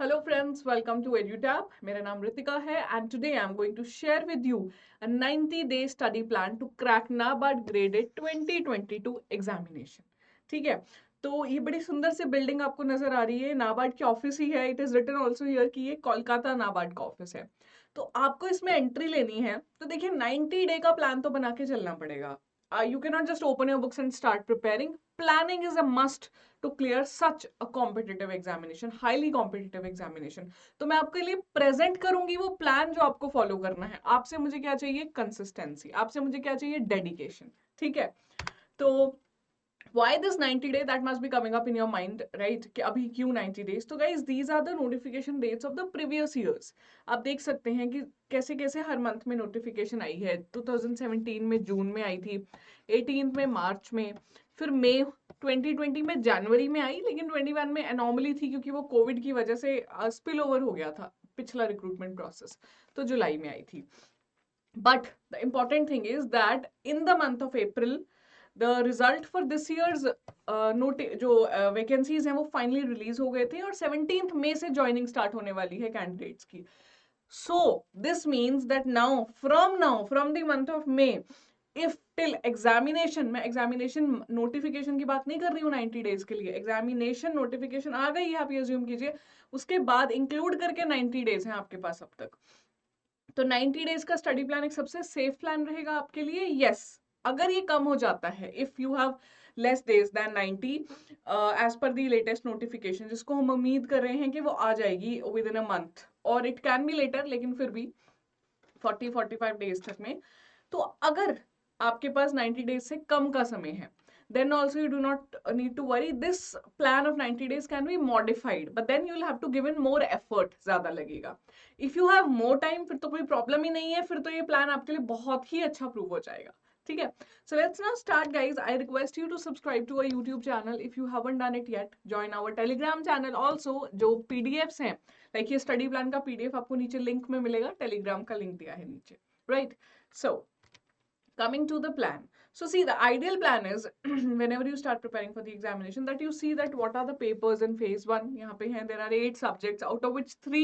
Hello friends, welcome to EduTap. मेरा नाम रितिका है and today I'm going to share with you a 90-day study plan to crack NABARD graded 2022 examination. ठीक है, तो ये बड़ी सुंदर सी बिल्डिंग आपको नजर आ रही है, नाबार्ड की ऑफिस ही है. It is written also here कि ये कोलकाता नाबार्ड का ऑफिस है. तो आपको इसमें एंट्री लेनी है, तो देखिए 90 डे का प्लान तो बना के चलना पड़ेगा. You cannot just open your books and start preparing. Planning is a must to clear such a competitive examination, highly competitive examination. तो मैं आपके लिए प्रेजेंट करूंगी वो प्लान जो आपको फॉलो करना है. आपसे मुझे क्या चाहिए? कंसिस्टेंसी. आपसे मुझे क्या चाहिए? डेडिकेशन. ठीक है, तो why this 90 day, that must be coming up in your mind, right? कि अभी क्यों 90 days? तो guys, these are the notification dates of the previous years. आप देख सकते हैं कि कैसे कैसे हर मंथ में नोटिफिकेशन आई है. 2017 में जून में आई थी, 18 में मार्च में, फिर मई 2020 में जनवरी में आई, लेकिन 21 में एनॉमली थी क्योंकि वो कोविड की वजह से स्पिल ओवर हो गया था पिछला रिक्रूटमेंट प्रोसेस, तो जुलाई में आई थी. But the important thing is that in the month of April the result for this years जो वैकेंसीज हैं वो फाइनली रिलीज हो गए थे और 17 मई से ज्वाइनिंग स्टार्ट होने वाली है कैंडिडेट्स की. So this means that now from the month of May, if till examination, मैं एग्जामिनेशन नोटिफिकेशन की बात नहीं कर रही हूँ 90 डेज के लिए, एग्जामिनेशन नोटिफिकेशन आ गई है, आप ये अज्यूम कीजिए, उसके बाद इंक्लूड करके 90 डेज हैं आपके पास अब तक. तो 90 डेज का स्टडी प्लान एक सबसे सेफ प्लान रहेगा आपके लिए. यस, अगर ये कम हो जाता है, if you have less days then 90 as per the latest notification, जिसको हम उम्मीद कर रहे हैं कि वो आ जाएगी विद इन अ मंथ, और इट कैन बी लेटर, लेकिन फिर भी 40-45 डेज तक में. तो अगर आपके पास 90 डेज से कम का समय है, then also you do not need to worry. This plan of 90 days can be modified, but then you'll have to give in more effort. ज्यादा लगेगा. If you have more time, फिर तो कोई प्रॉब्लम ही नहीं है, फिर तो ये प्लान आपके लिए बहुत ही अच्छा प्रूव हो जाएगा. ठीक है, so let's now start guys. I request you to subscribe to our YouTube channel if you haven't done it yet. Join our Telegram channel also. जो PDFs हैं, like ये study plan का PDF आपको नीचे लिंक में मिलेगा, Telegram का link दिया है नीचे, right? So coming to the plan. So see, the ideal plan is whenever you start preparing for the examination, that you see that what are the papers in phase 1. यहाँ पे हैं, there are 8 subjects, out of which 3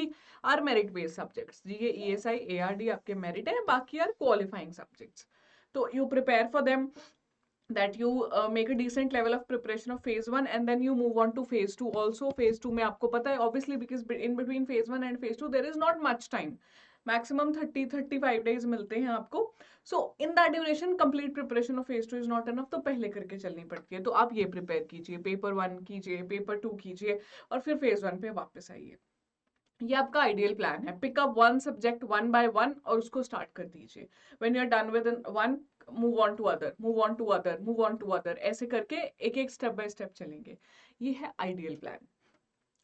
are merit based subjects. GA, ESI, ARD आपके merit है, बाकी are qualifying subjects. तो you prepare for them, that you make a decent level of preparation of phase 1 and then you move on to phase 2. Also phase 2 में आपको पता है, obviously because in between phase 1 and phase 2 there is not much time, maximum 30-35 days मिलते हैं आपको. So in that duration complete preparation of phase 2 is not enough, तो पहले करके चलनी पड़ती है. तो आप ये प्रिपेयर कीजिए, पेपर 1 कीजिए, पेपर 2 कीजिए, और फिर phase 1 पे वापस आइए. ये आपका आइडियल प्लान है. Pick up one subject one by one और उसको स्टार्ट कर दीजिए. When you are done with one, move on to other, move on to other, move on to other, ऐसे करके एक एक स्टेप बाय स्टेप चलेंगे. ये है ideal plan.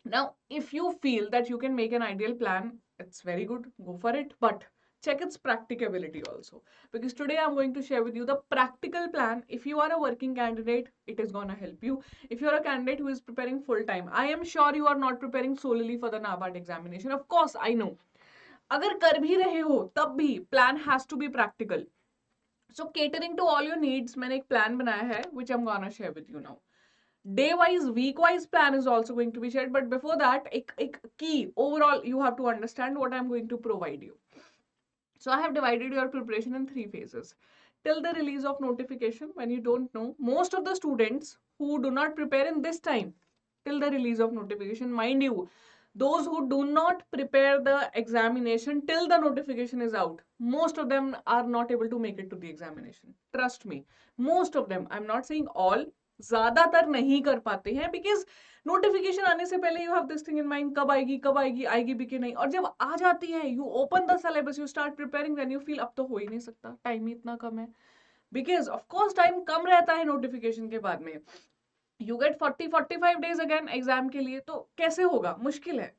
Now, if you feel that you can make an ideal plan, it's very good, go for it, but check its practicability also. Because today I'm going to share with you the practical plan. If you are a working candidate, it is gonna help you. If you're a candidate who is preparing full time, I am sure you are not preparing solely for the NABARD examination. Of course, I know. अगर कर भी रहे हो तब भी plan has to be practical. So catering to all your needs, मैंने एक plan बनाया है which I'm gonna share with you now. Day wise, week wise plan is also going to be shared, but before that, ek key overall you have to understand what I'm going to provide you. So I have divided your preparation in 3 phases. Till the release of notification, when you don't know, most of the students who do not prepare in this time, till the release of notification, mind you, those who do not prepare the examination till the notification is out, most of them are not able to make it to the examination. Trust me, most of them, I'm not saying all, ज्यादातर नहीं कर पाते हैं, because notification आने से पहले you have this thing in mind, कब आएगी कब आएगी, आएगी भी कि नहीं, और जब आ जाती है you open the syllabus, you start preparing, then you feel अब तो हो ही नहीं सकता, टाइम ही इतना कम है. बिकॉज ऑफ कोर्स टाइम कम रहता है नोटिफिकेशन के बाद में. You get 40-45 days again exam के लिए, तो कैसे होगा? मुश्किल है.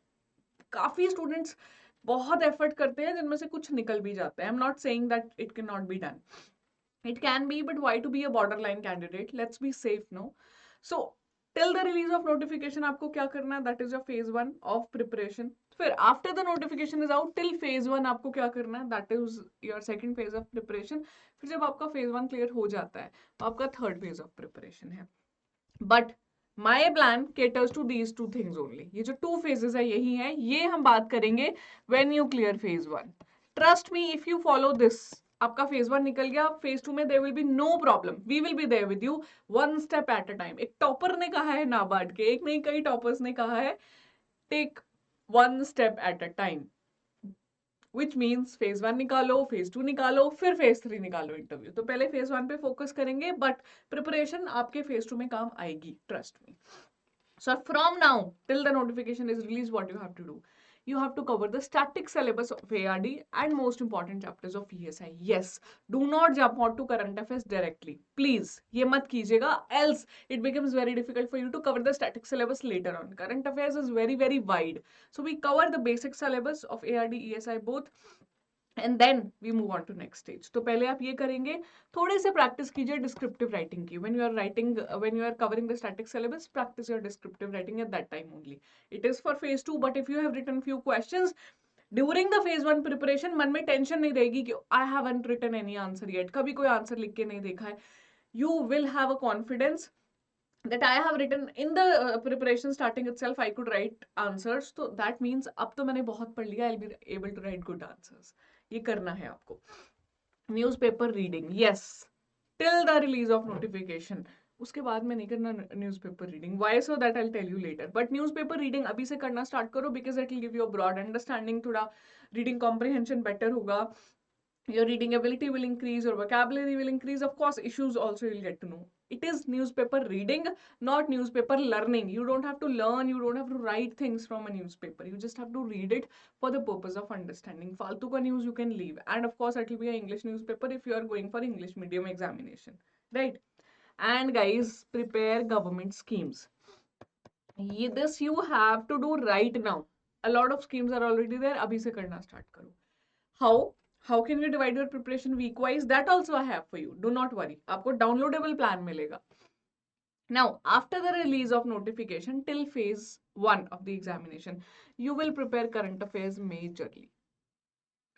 काफी स्टूडेंट्स बहुत एफर्ट करते हैं, जिनमें से कुछ निकल भी जाता है. I am not saying that it can not be done. It can be, but why to be a borderline candidate? Let's be safe, no? So, till the release of notification, आपको क्या करना है? That is your phase 1 of preparation. फिर after the notification is out, till phase 1 आपको क्या करना है? That is your second phase of preparation. फिर जब आपका phase 1 clear हो जाता है, तो आपका third phase of preparation है. But my plan caters to these two things only. ये जो 2 phases है यही है, ये हम बात करेंगे when you clear phase 1। Trust me, if you follow this, आपका phase 1 निकल गया, phase 2 में there will be no problem, we will be there with you, one step at a time. एक टॉपर ने कहा है नाबार्ड के, एक नहीं कई टॉपर्स ने कहा है, take one step at a time, which means phase 1 निकालो, phase 2 निकालो, फिर phase 3 निकालो इंटरव्यू। तो पहले phase 1 पे फोकस करेंगे, बट प्रिपरेशन आपके phase 2 में काम आएगी, trust me. So from now till the notification is released, what you have to do? You have to cover the static syllabus of ARD and most important chapters of ESI. Yes, do not jump onto current affairs directly. Please, ये मत कीजिएगा, else it becomes very difficult for you to cover the static syllabus later on. Current affairs is very, very wide. So we cover the basic syllabus of ARD, ESI both. And then we move on to next stage. तो पहले आप ये करेंगे, थोड़े से practice कीजिए descriptive writing की। When you are writing, when you are covering the static syllabus, practice your descriptive writing at that time only. It is for phase 2, but if you have written few questions during the phase 1 preparation, मन में tension नहीं रहेगी कि I haven't written any answer yet, कभी कोई answer लिख के नहीं देखा है। You will have a confidence that I have written in the preparation starting itself I could write answers, so that means अब तो मैंने बहुत पढ़ लिया, I'll be able to write good answers। ये करना है आपको। Newspaper reading, yes, till the release of notification। उसके बाद में नहीं करना newspaper reading, why so that I'll tell you later, but newspaper reading अभी से करना स्टार्ट करो, because it will give you a broad understanding, थोड़ा रीडिंग कॉम्प्रिहेंशन बेटर होगा, your reading ability will increase, your vocabulary will increase, of course issues also you'll get to know। It is newspaper reading, not newspaper learning। You don't have to learn, you don't have to write things from a newspaper, you just have to read it for the purpose of understanding। फालतू का news you can leave, and of course it will be an English newspaper if you are going for English medium examination, right? And guys, prepare government schemes। This you have to do right now। A lot of schemes are already there, अभी से करना start करो। How can you divide your preparation week wise? That also I have for you, do not worry, आपको downloadable plan मिलेगा। Now after the release of notification till phase 1 of the examination, you will prepare current affairs majorly,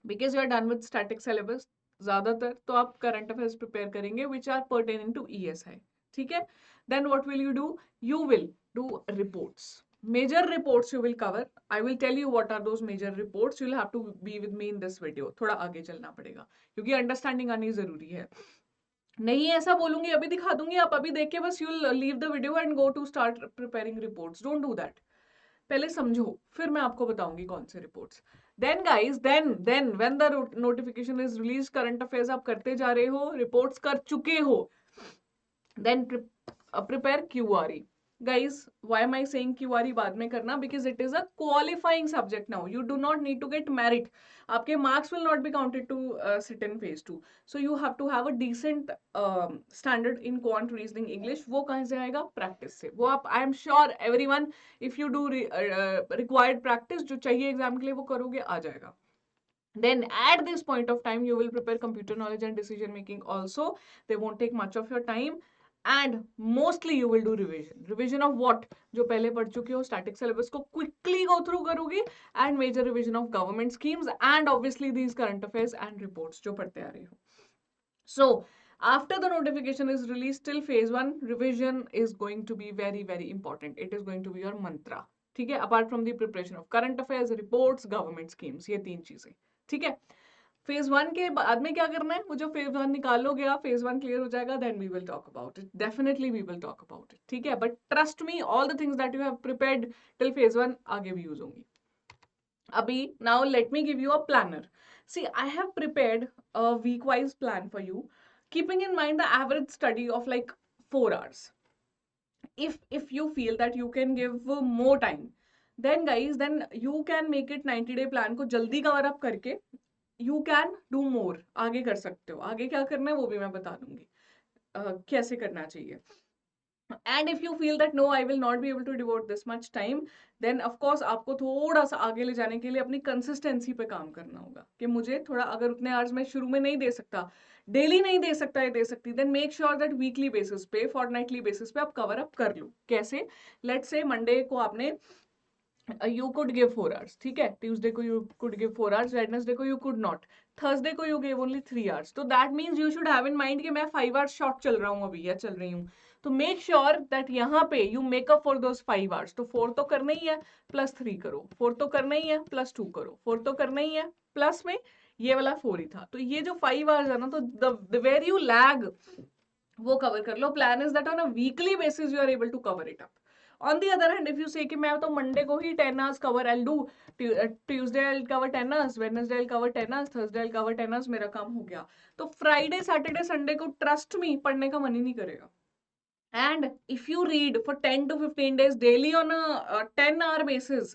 because you are done with static syllabus। ज्यादातर तो आप current affairs prepare करेंगे which are pertaining to ESI, ठीक है? Then what will you do? You will do reports, major reports you will cover। I will tell you what are those major reports, you'll have to be with me in this video। थोड़ा आगे चलना पड़ेगा क्योंकि understanding आनी जरूरी है। नहीं ऐसा बोलूंगी अभी दिखा दूंगी, आप अभी देख के बस you'll leave the video and go to start preparing reports, don't do that। पहले समझो, फिर मैं आपको बताऊंगी कौन से reports. Then guys, then when the notification is release, current affairs आप करते जा रहे हो, रिपोर्ट्स कर चुके हो, then prepare QRE. guys, why am I saying QRE बाद में करना? Because it is a qualifying subject now, you do not need to get merit, आपके marks will not be counted to sit in phase 2, so you have to have a decent standard in quant, reasoning, English। वो कहाँ से आएगा? practice से। वो आप, I am sure everyone, if you do required practice जो चाहिए exam के लिए, वो करोगे, आ जाएगा। Then at this point of time you will prepare computer knowledge and decision making also, they won't take much of your time, and mostly you will do revision of what, जो पहले पढ़ चुके हो, static syllabus को quickly go through करोगे, and major revision of government schemes, and obviously these current affairs and reports जो पढ़ते आ रहे हो। So after the notification is released till phase 1, revision is going to be very, very important, it is going to be your mantra, ठीक है? apart from the preparation of current affairs, reports, government schemes, ये 3 चीजें, ठीक है? phase 1 के बाद में क्या करना है? वो जो phase 1 निकालोगे आप, phase 1 क्लियर हो जाएगा, then we will talk about it, definitely we will talk about it, ठीक है? but trust me, all the things that you have prepared till phase 1 आगे भी यूज होंगी। अभी now let me give you a planner। see, I have prepared a week wise plan for you, keeping in mind the average study of like 4 hours। if you feel that you can give more time, then guys, then you can make it 90-day plan को जल्दी cover up करके you can do more, आगे कर सकते हो। आगे क्या करना है वो भी मैं बता दूंगी, कैसे करना चाहिए। And if you feel that no, I will not be able to devote this much time, then of course आपको थोड़ा सा आगे ले जाने के लिए अपनी कंसिस्टेंसी पे काम करना होगा कि मुझे थोड़ा, अगर उतने आवर्स मैं शुरू में नहीं दे सकता, डेली नहीं दे सकता या दे सकती, then make sure that weekly basis पे, फॉरनाइटली बेसिस पे आप कवर अप कर लो। कैसे? लेट्स से मंडे को आपने you could give 4 hours, ठीक है? Tuesday को you could give 4 hours, Wednesday को you could not, Thursday को you gave only 3 hours, तो that means you should have in mind कि मैं 5 hours short चल रहा हूँ अभी या चल रही हूँ, तो मेक श्योर दैट यहाँ पे you makeup for those 5 hours। तो 4 तो करना ही है, +3 करो, 4 तो करना ही है, +2 करो, 4 तो करना ही है, प्लस में ये वाला 4 ही था। तो ये जो 5 hours है ना, तो द वेर यू लैग वो कवर कर लो। Plan is that on a weekly basis you are able to cover it up. On the other hand, if you say कि मैं तो मंडे को ही 10 hours cover I do, Tuesday I cover 10 hours, Wednesday I cover 10 hours, Thursday I cover 10 hours, मेरा काम हो गया। तो फ्राइडे सैटरडे संडे को ट्रस्ट मी पढ़ने का मन ही नहीं करेगा। And if you read for 10 to 15 days daily on a 10-hour basis,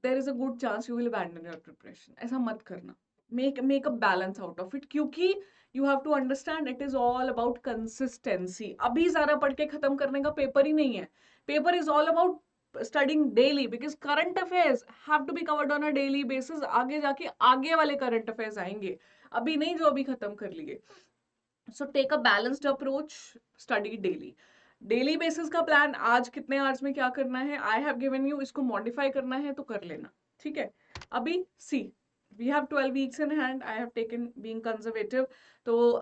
there is a good chance you will abandon your preparation. ऐसा मत करना। Make a balance out of it, क्योंकि you have to understand it is all about consistency. अभी सारा पढ़ के खत्म करने का पेपर ही नहीं है। Paper is all about studying daily because current affairs have to be covered on a daily basis. आगे जाके आगे वाले current affairs आएंगे, अभी नहीं जो अभी खत्म कर लिए। So take a balanced approach, study daily. Daily basis का प्लान, आज कितने आवर्स में क्या करना है, आई हैव गिवन यू, इसको मॉडिफाई करना है तो कर लेना, ठीक है। अभी see we have 12 weeks in hand, I have taken being conservative, तो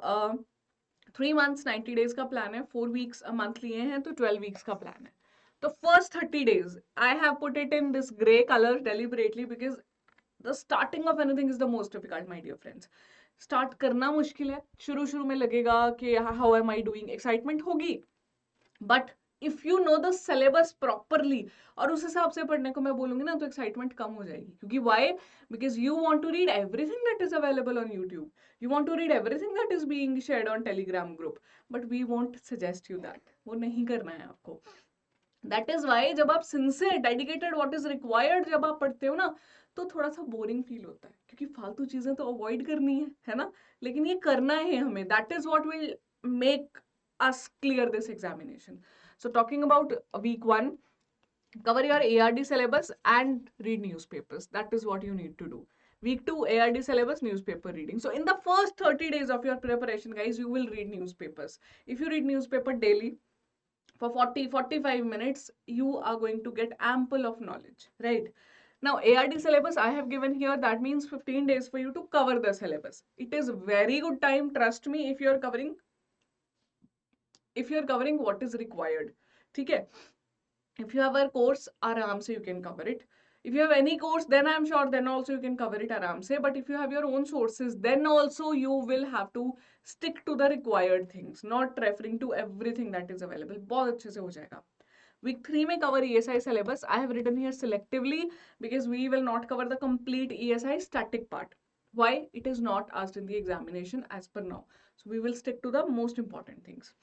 3 months 90 days का प्लान है, 4 weeks a month लिए हैं तो 12 weeks का प्लान है। तो first 30 days I have put it in this grey color deliberately because the starting of anything is the most difficult, my dear friends. Start करना मुश्किल है, शुरू में लगेगा कि how am I doing, excitement होगी, but if you know the syllabus properly और उस हिसाब से पढ़ने को मैं बोलूंगी ना, तो एक्साइटमेंट कम हो जाएगी। क्योंकि why, because you want to read everything that is available on YouTube, you want to read everything that is being shared on Telegram group, but we won't suggest you that, वो नहीं करना है आपको। That is why जब आप sincere dedicated what is required जब आप पढ़ते हो ना, तो थोड़ा सा बोरिंग फील होता है, क्योंकि फालतू चीजें तो अवॉइड करनी है ना, लेकिन ये करना है हमें। That is what will make us clear this examination. So talking about week 1, cover your ARD syllabus and read newspapers. That is what you need to do. Week 2, ARD syllabus, newspaper reading. So in the first 30 days of your preparation, guys, you will read newspapers. If you read newspaper daily for 40-45 minutes, you are going to get ample of knowledge, right? Now ARD syllabus I have given here, that means 15 days for you to cover the syllabus. It is very good time, trust me, if you are covering what is required, ठीक है। if you have a course, आराम से you can cover it. If you have any course, then I'm sure then also you can cover it आराम से. But if you have your own sources, then also you will have to stick to the required things, not referring to everything that is available. बहुत अच्छे से हो जाएगा। Week 3 में cover ESI syllabus. I have written here selectively because we will not cover the complete ESI static part. Why? It is not asked in the examination as per now. So we will stick to the most important things.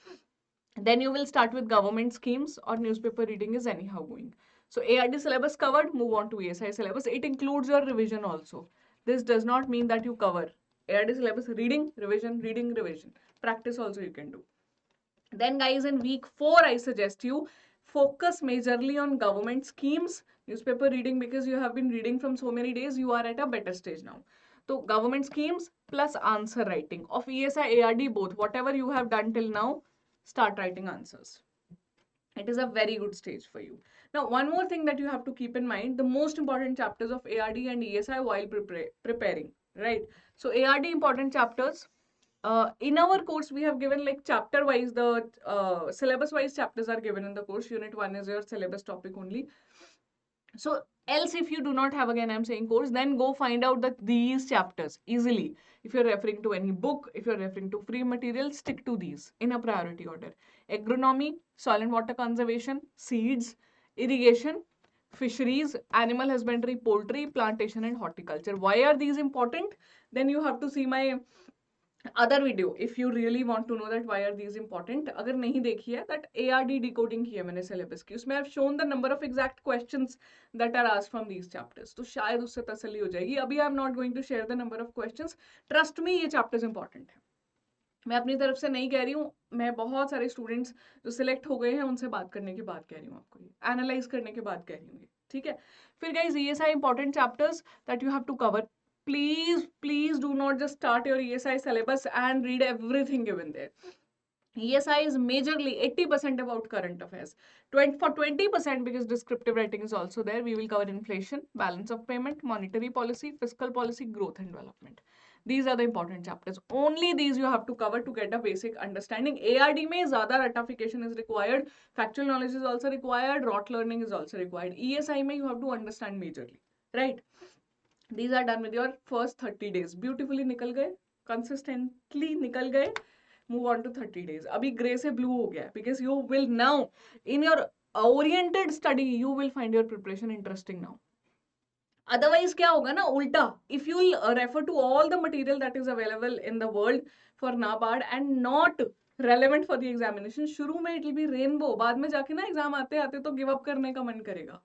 Then you will start with government schemes, or newspaper reading is anyhow going. So ARD syllabus covered, move on to ESI syllabus. It includes your revision also. This does not mean that you cover ARD syllabus, reading, revision. Practice also you can do. Then guys, in week 4, I suggest you focus majorly on government schemes, newspaper reading, because you have been reading from so many days, you are at a better stage now. So government schemes plus answer writing of ESI, ARD both, whatever you have done till now, start writing answers. It is a very good stage for you. Now, one more thing that you have to keep in mind, the most important chapters of ARD and ESI while preparing, right? So ARD important chapters. In our course, we have given like chapter wise, the syllabus wise chapters are given in the course. Unit 1 is your syllabus topic only. So else if you do not have, again I'm saying course, then go find out that these chapters easily. If you're referring to any book, if you're referring to free material, stick to these in a priority order. Agronomy, soil and water conservation, seeds, irrigation, fisheries, animal husbandry, poultry, plantation and horticulture. Why are these important? Then you have to see my other video if you really want to know that why are these important. अगर नहीं देखी है, that ARD decoding की है मैंने syllabus की, उसमें I've shown the number of exact questions that are asked from these chapters, तो शायद उससे तसल्ली हो जाएगी। अभी I'm not going to share the number of questions, trust me ये chapters important है। मैं अपनी तरफ से नहीं कह रही हूँ, मैं बहुत सारे स्टूडेंट्स जो सिलेक्ट हो गए हैं उनसे बात करने के बाद कह रही हूँ आपको, ये एनालाइज करने के बाद कह रही हूँ, ठीक है। फिर guys ESI important chapters that you have to cover. Please do not just start your ESI syllabus and read everything given there. ESI is majorly 80% about current affairs. For 20%, because descriptive writing is also there, we will cover inflation, balance of payment, monetary policy, fiscal policy, growth and development. These are the important chapters. Only these you have to cover to get a basic understanding. ARD में ज़्यादा ratification is required, factual knowledge is also required, rote learning is also required. ESI में you have to understand majorly, right? These are done with your first 30 days. Beautifully निकल गए, consistently निकल गए. Move on to 30 days. अभी grey से blue हो गया, because you will now in your oriented study you will find your preparation interesting now. Otherwise क्या होगा ना उल्टा, if you will refer to all the material that is available in the world for NABARD and not relevant for the examination, शुरू में it will be rainbow, बाद में जाके ना एग्जाम आते आते तो गिव अप करने का मन करेगा.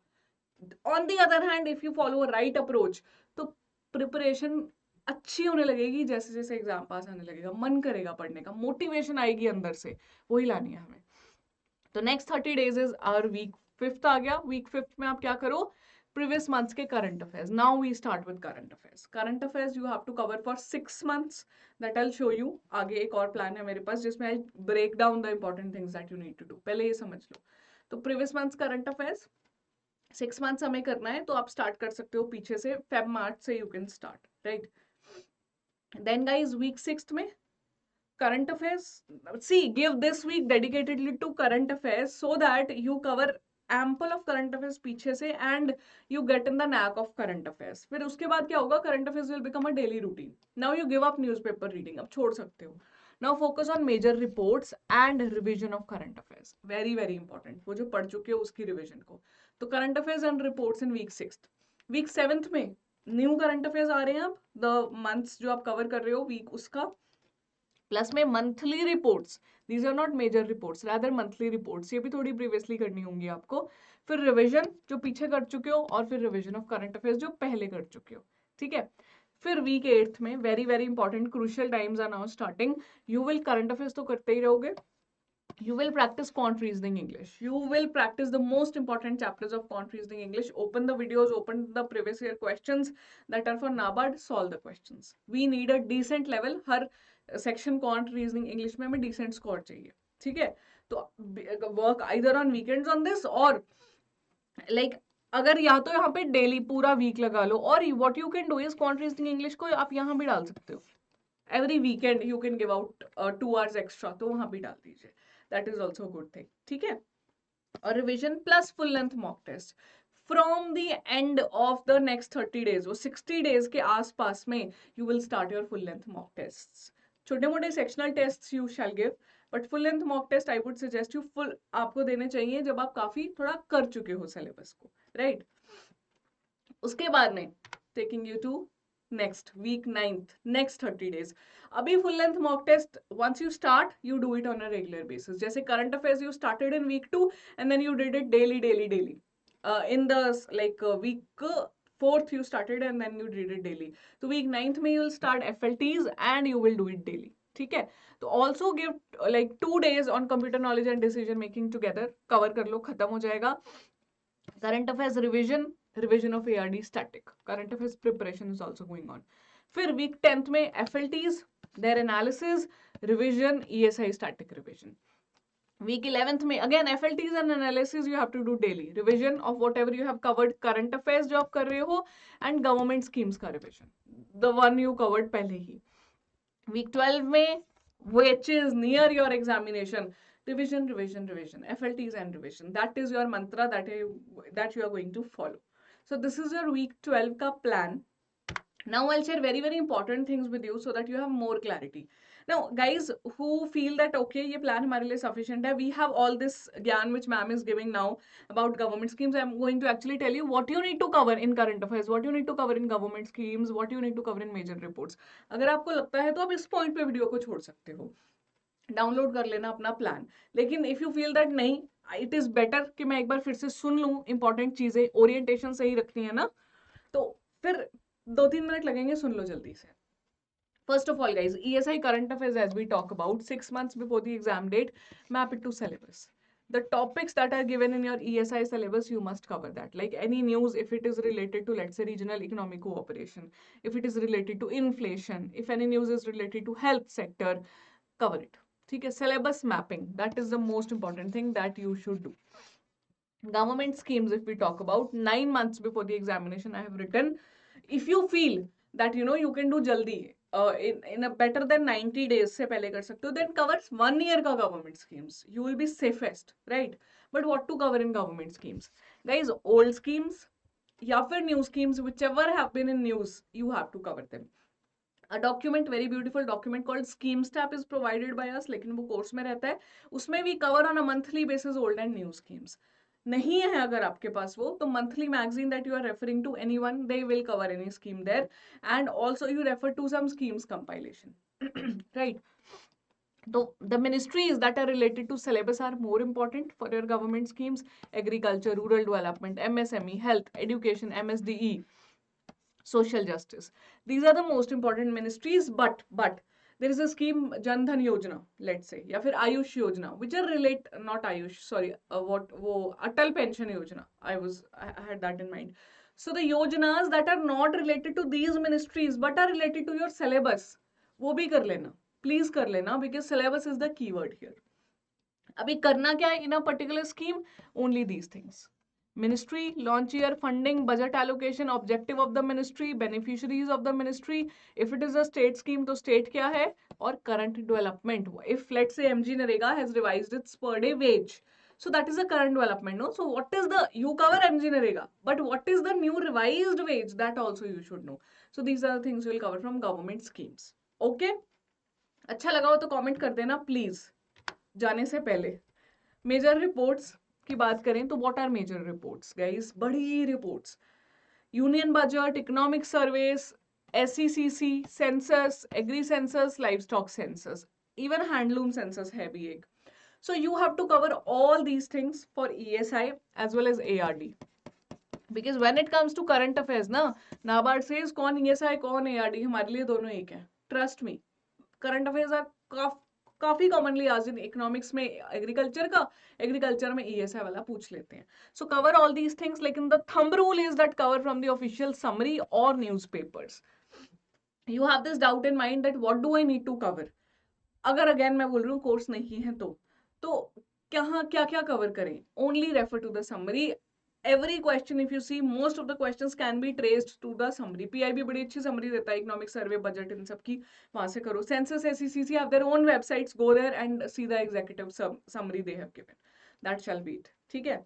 On the other hand, if you follow a right approach, तो प्रिपरेशन अच्छी होने लगेगी, जैसे जैसे एग्जाम पास आने लगेगा मन करेगा पढ़ने का, मोटिवेशन आएगी अंदर से, वही लानी है हमें. तो next 30 days is our week 5th आ गया. वीक 5th में आप क्या करो, previous months के current affairs. Now we start with current affairs. Current affairs you have to cover for 6 months. That I'll show you. आगे एक और plan है मेरे पास जिसमें I'll break down the important things that you need to do. पहले ये समझ लो. तो previous months current affairs 6 months हमें करना है, तो आप start कर सकते हो पीछे से, Feb March से you can start, right? Then guys week 6th में current affairs. See, give this week dedicatedly to current affairs so that you cover ample of current affairs पीछे से and you get in the knack of current affairs. फिर उसके बाद क्या होगा, current affairs will become a daily routine. Now you give up newspaper reading, अब छोड़ सकते हो. Now focus on major reports and revision of current affairs. Very very important. वो जो पढ़ चुके हो उसकी revision को. तो current affairs and reports in week 6th. Week 7th में new current affairs आ रहे हैं. अब the months जो आप cover कर रहे हो week उसका, प्लस में monthly reports. These are not major reports, rather monthly reports. ये भी थोड़ी प्रीवियसली करनी होंगी आपको. फिर रिवीजन जो पीछे कर चुके हो, और फिर रिवीजन ऑफ करंट अफेयर्स जो पहले कर चुके हो, ठीक है. फिर वीक 8th में very very important crucial times are now starting. You will current affairs तो करते ही रहोगे. You will practice quant reasoning English. You will practice the most important chapters of quant reasoning English. Open the videos, open the previous year questions that are for NABARD, solve the questions. We need a decent level. Her section quant reasoning English में हमें decent score चाहिए, ठीक है. तो work either on weekends on this or like अगर या तो यहाँ पे डेली पूरा वीक लगा लो, और what you can do is quant reasoning English को आप यहाँ भी डाल सकते हो. Every weekend you can give out 2 hours extra, तो वहाँ भी डाल दीजिए. That is also a good thing, ठीक है. और revision plus full length mock test from the end of the next 30 days, वो 60 days के आसपास में you will start your full length mock test. छोटे मोटे sectional test you shall give, but full length mock test I would suggest you full आपको देने चाहिए जब आप काफी थोड़ा कर चुके हो सिलेबस को, राइट. उसके बाद में taking you to next week 9th, next 30 days. अभी full length mock test once you start you do it on a regular basis. जैसे current affairs you started in week 2 and then you did it daily. In the like week 4th you started and then you did it daily. तो week 9th में you will start FLTs and you will do it daily, ठीक है. तो also give like 2 days on computer knowledge and decision making together. cover कर लो, खत्म हो जाएगा. current affairs revision of ARD static. Current affairs preparation is also going on. फिर week 10th में FLTs, their analysis, revision, ESI static revision. Week 11th में again FLTs and analysis you have to do daily. Revision of whatever you have covered, current affairs जो आप कर रहे हो, and government schemes का revision. The one you covered पहले ही. Week 12 में, which is near your examination, revision, FLTs and revision. That is your mantra that you are going to follow. So this is your week 12 ka plan. Now I'll share very very important things with you so that you have more clarity. Now guys who feel that okay ये plan हमारे लिए sufficient है, we have all this ज्ञान which ma'am is giving now about government schemes. I'm going to actually tell you what you need to cover in current affairs, what you need to cover in government schemes, what you need to cover in major reports. अगर आपको लगता है तो आप इस point पे video को छोड़ सकते हो, डाउनलोड कर लेना अपना प्लान. लेकिन इफ यू फील दैट नहीं, इट इज बेटर कि मैं एक बार फिर से सुन लूं, इंपॉर्टेंट चीजें, ओरिएंटेशन सही रखनी है ना, तो फिर 2-3 मिनट लगेंगे, सुन लो जल्दी से. First of all guys, ESI current affairs as we talk about 6 months before the exam date, map it to syllabus. The topics that are given in your ESI syllabus, you must cover that. Like any news, if it is related to, let's say, regional economic cooperation, if it is related to inflation, if any news is related to health sector, cover it. ठीक है. Syllabus mapping, that is the most important thing that you should do. Government schemes, if we talk about, 9 months before the examination I have written, if you feel that you know you can do jaldi, in a better than 90 days से पहले कर सकते हो, then covers 1 year का government schemes. You will be safest, right? But what to cover in government schemes? Guys, old schemes या फिर new schemes, whichever have been in news, you have to cover them. A document, very beautiful document called Schemes Tab is provided by us, लेकिन वो course में रहता है. उसमें we cover on a monthly basis old and new schemes. नहीं है अगर आपके पास वो, तो monthly magazine that you are referring to anyone, they will cover any scheme there, and also you refer to some schemes compilation. Right? So the ministries that are related to syllabus are more important for your government schemes: agriculture, rural development, MSME, health, education, MSDE, social justice. These are the most important ministries, but there is a scheme Jan Dhan Yojana, let's say, या फिर Ayush Yojana, which are relate, not Ayush, sorry, what वो Atal Pension Yojana, I had that in mind. So the yojanas that are not related to these ministries but are related to your syllabus, वो भी कर लेना, please कर लेना, because syllabus is the keyword here. अभी करना क्या है in a particular scheme? Only these things: ministry, launch year, funding, budget allocation, objective of the ministry, beneficiaries of the ministry. If it is a state scheme, तो state क्या है, और current development. If let's say MG Narega has revised its per day wage, so that is a current development, no? So what is the, you cover MG Narega, but what is the new revised wage, that also you should know. So these are the things you will cover from government schemes. Okay? अच्छा लगा हो तो comment कर देना please. जाने से पहले major reports की बात करें तो what are major reports guys? बड़ी reports: union budget, economic surveys, SECC, census, agri census, livestock census, even handloom census है भी एक. So you have to cover all these things for ESI as well as ARD. Because when it comes to current affairs ना, NABARD says कौन ESI कौन ARD, हमारे लिए दोनों एक है. Trust me. Current affairs are काफी कॉमनली आज इन इकोनॉमिक्स में एग्रीकल्चर में ESI वाला पूछ लेते हैं. So cover all these things, लेकिन the thumb rule is that cover from the official summary और newspapers. You have this doubt in mind that what do I need to cover. अगर again मैं बोल रही हूँ कोर्स नहीं है तो क्या क्या कवर करें? Only refer to the summary. Every question, if you see, most of the questions can be traced to the summary. PIB बड़ी अच्छी summary देता है, इकोनॉमिक सर्वे, बजट, इन सब की वहां से करो. Census, SECC have their own websites. Go there and see the executive summary they have given. That shall be it. ठीक है?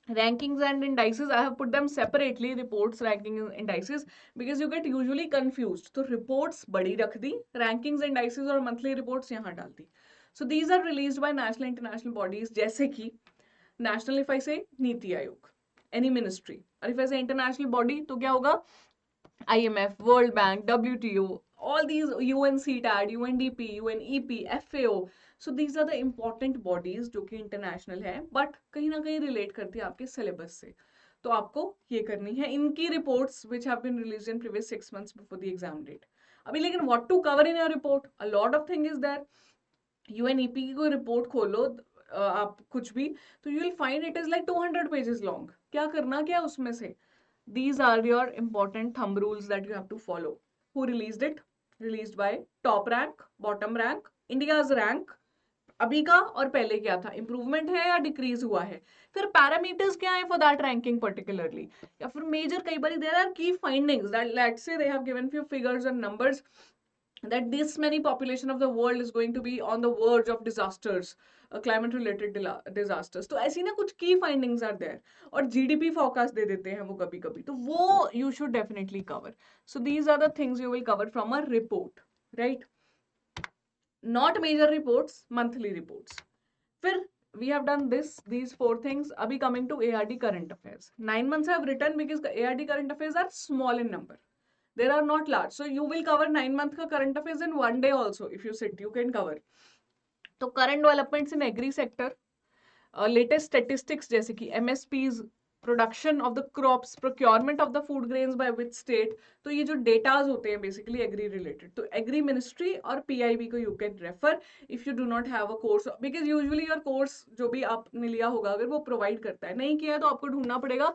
Rankings and indices, I have put them separately, reports, rankings, indices, because you get usually confused. तो reports बड़ी रख दी, rankings, indices और monthly reports यहाँ डाल दी. So these are released by national international bodies, जैसे कि national, if I say, NITI Aayog, any ministry. और if I say international body, तो क्या होगा? IMF, World Bank, WTO, all these, UNCTAD, UNDP, UNEP, FAO. So these are the important bodies जो कि international है, but कहीं ना कहीं relate करती है आपके syllabus से. तो आपको ये करनी है. इनकी reports which have been released in previous 6 months before the exam date. अभी लेकिन what to cover in your report? A lot of thing is there. UNEP की कोई report खोलो आप कुछ भी, तो you will find it is like 200 pages long. क्या करना क्या उसमें से? These are your important thumb rules that you have to follow. Who released it? Released by top rank, bottom rank, India's rank, अभी का और पहले क्या था, इम्प्रूवमेंट है या डिक्रीज हुआ है, फिर पैरामीटर्स क्या है फॉर दैट रैंकिंग पर्टिकुलरली, या फिर मेजर कई बार देयर आर की findings that let's say they have given few figures and numbers that this many population of the world is going to be on the verge of disasters, climate related disasters. तो ऐसी ना कुछ key findings are there, और GDP forecast दे देते हैं वो कभी कभी, तो वो you should definitely cover. So these are the things you will cover from a report, right? Not major reports, monthly reports. फिर we have done these 4 things. Abhi coming to ARD current affairs. 9 months I have written because ARD current affairs are small in number. They are not large. So you will cover 9 month ka current affairs in one day also. If you sit, you can cover. So current developments in agri sector, latest statistics जैसे कि MSPs, production of the crops, procurement of the food grains by which state. तो ये जो datas होते हैं basically agree related, तो agree ministry और PIB को you can refer if you do not have a course, because usually your course जो भी आपने लिया होगा अगर वो प्रोवाइड करता है, नहीं किया है तो आपको ढूंढना पड़ेगा.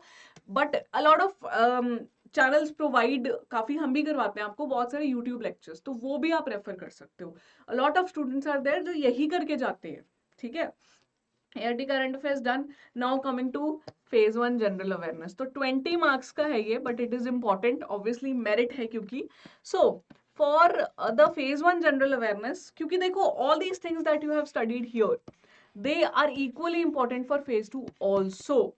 But a lot of channels provide, काफी हम भी करवाते हैं आपको बहुत सारे यूट्यूब लेक्चर्स, तो वो भी आप रेफर कर सकते हो. A lot of students are there जो यही करके जाते हैं. ठीक है, ARD current affairs done. Now coming to phase 1 general awareness. तो 20 marks का है ये, but it is important, obviously merit है क्योंकि. So for the phase 1 general awareness, क्योंकि देखो all these things that you have studied here they are equally important for phase 2 also.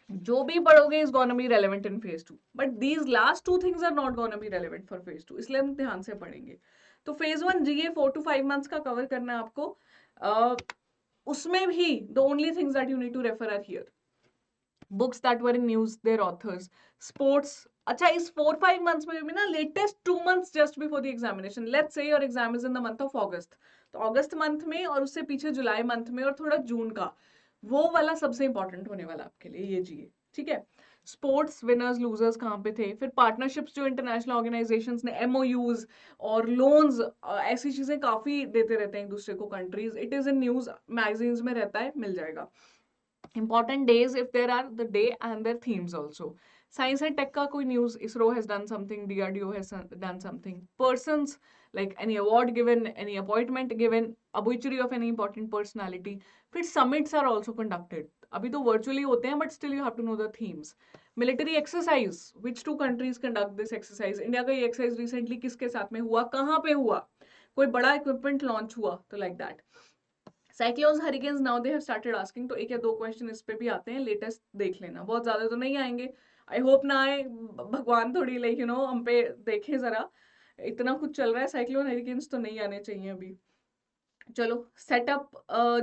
जो भी पढ़ोगे is gonna be relevant in phase 2, but these last two things are not gonna be relevant for phase 2, इसलिए हम ध्यान से पढ़ेंगे. तो फेज 1 जीए 4 to 5 मंथ्स का कवर करना है आपको. उसमें भी the only things that you need to refer are here books that were in news, their authors, sports. अच्छा, इस 4-5 months में भी ना latest 2 months just before the examination. Let's say your exam is in the month of August. तो अगस्त month में और उससे पीछे जुलाई मंथ में और थोड़ा जून का, वो वाला सबसे इंपॉर्टेंट होने वाला आपके लिए ये जीए. ठीक है. स्पोर्ट्स विनर्स लूजर्स कहाँ पे थे, फिर पार्टनरशिप्स जो इंटरनेशनल ऑर्गेनाइजेशंस ने, एमओयूज और लोन्स, ऐसी चीजें काफी देते रहते हैं एक दूसरे को countries. It is in news magazines में रहता है, मिल जाएगा. Important days if there are, the day and their themes also. Science and tech का कोई news, ISRO has done something, DRDO has done something. Persons, like any award given, any appointment given, obituary of any important personality. फिर summits are also conducted. अभी तो virtually होते हैं, but still you have to know the themes. Military exercise, which two countries conduct this exercise? India का ये exercise recently किसके साथ में हुआ, कहाँ पे हुआ, कोई बड़ा equipment launch हुआ, तो like that. Cyclones, hurricanes, now they have started asking. तो एक या दो क्वेश्चन इस पे भी आते हैं, लेटेस्ट देख लेना, बहुत ज्यादा तो नहीं आएंगे. आई होप ना आए, भगवान थोड़ी लाइक यू नो हम पे देखे जरा, इतना कुछ चल रहा है. साइक्लोन हरिकेन्स तो नहीं आने चाहिए अभी. चलो, सेटअप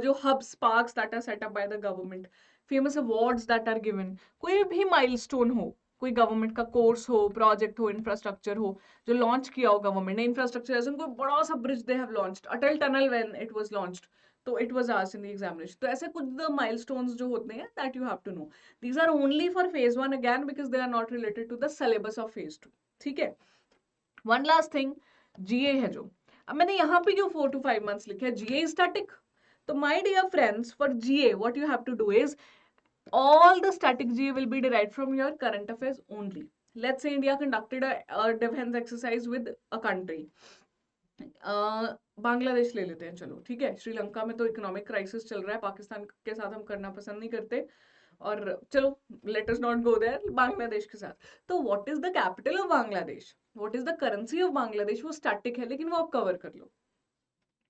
जो hubs parks that are set up by the government, famous awards that are given, कोई भी माइलस्टोन हो, कोई गवर्नमेंट का कोर्स हो, प्रोजेक्ट हो, इंफ्रास्ट्रक्चर हो जो लॉन्च किया हो गवर्नमेंट ने. इंफ्रास्ट्रक्चर जैसे कोई बड़ा सा bridge they have launched, Atal tunnel when it was launched, तो it was asked in the examination. तो ऐसे कुछ द माइलस्टोन्स जो होते हैं that you have to know. These are only for phase 1 again because they are not related to the syllabus of phase 2. ठीक है. One last thing, जीए है जो, अब मैंने यहाँ पे जो 4 to 5 months लिखे है, जीए इज स्टैटिक. तो my dear friends, for GA what you have to do is all the static GA will be derived from your current affairs only. Let's say India conducted a defense exercise with a country. Bangladesh ले लेते हैं, चलो ठीक है. श्रीलंका में तो economic crisis चल रहा है, पाकिस्तान के साथ हम करना पसंद नहीं करते, और चलो let us not go there. Bangladesh के साथ, तो what is the capital of Bangladesh, what is the currency of Bangladesh, वो स्टैटिक है, लेकिन वो आप कवर कर लो.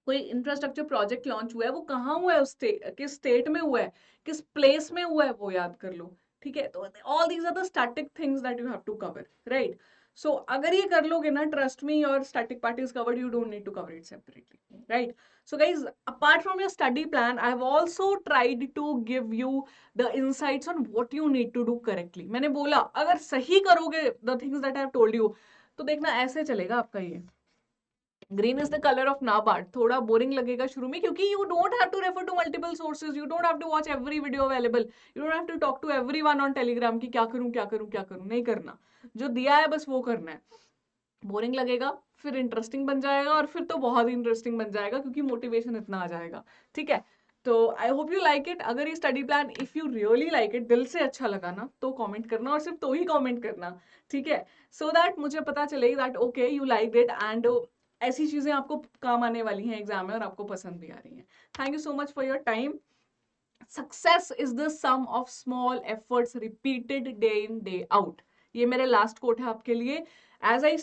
कोई इंफ्रास्ट्रक्चर प्रोजेक्ट लॉन्च हुआ है, वो कहाँ हुआ है, उस किस स्टेट में हुआ है, किस प्लेस में हुआ है, वो याद कर लो. ठीक है. तो all these are the static things that you have to cover, right. So अगर ये कर लोगे ना, trust me, your static part is covered, you don't need to cover it separately, right. So guys, apart from your study plan, I have also tried to give you the insights on what you need to do correctly. मैंने बोला अगर सही करोगे the things that I have told you, तो देखना ऐसे चलेगा आपका ये. Green is the colour of NABARD. थोड़ा बोरिंग लगेगा शुरू में, क्योंकि you don't have to refer to multiple sources, you don't have to watch every video available, you don't have to talk to everyone on Telegram कि क्या करूं क्या करूं क्या करूं, नहीं करना. जो दिया है बस वो करना है. बोरिंग लगेगा, फिर इंटरेस्टिंग बन जाएगा, और फिर तो बहुत इंटरेस्टिंग बन जाएगा, क्योंकि मोटिवेशन इतना आ जाएगा. ठीक है. तो I hope you like it. अगर ये study plan, if you really like it, दिल से अच्छा लगा ना, तो कमेंट करना, और सिर्फ तो ही कमेंट करना. ठीक है. सो दैट मुझे पता चले that okay you like it, and ऐसी चीजें आपको काम आने वाली हैं एग्जाम में, और आपको पसंद भी आ रही हैं. Thank you so much for your time. Success is the sum of small efforts repeated day in day out. ये मेरे लास्ट कोट है आपके लिए. एज आई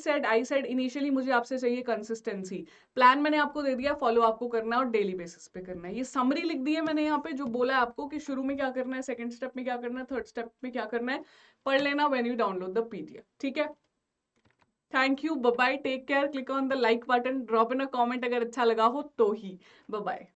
सेड इनिशियली, मुझे आपसे चाहिए कंसिस्टेंसी. प्लान मैंने आपको दे दिया, फॉलो आपको करना है, और डेली बेसिस पे करना है. ये समरी लिख दी है मैंने यहाँ पे, जो बोला है आपको कि शुरू में क्या करना है, सेकंड स्टेप में क्या करना है, थर्ड स्टेप में क्या करना है, पढ़ लेना when you download the PDF. ठीक है. Thank you, bye bye, take care. Click on the like button, drop in a comment अगर अच्छा लगा हो तो ही. Bye bye.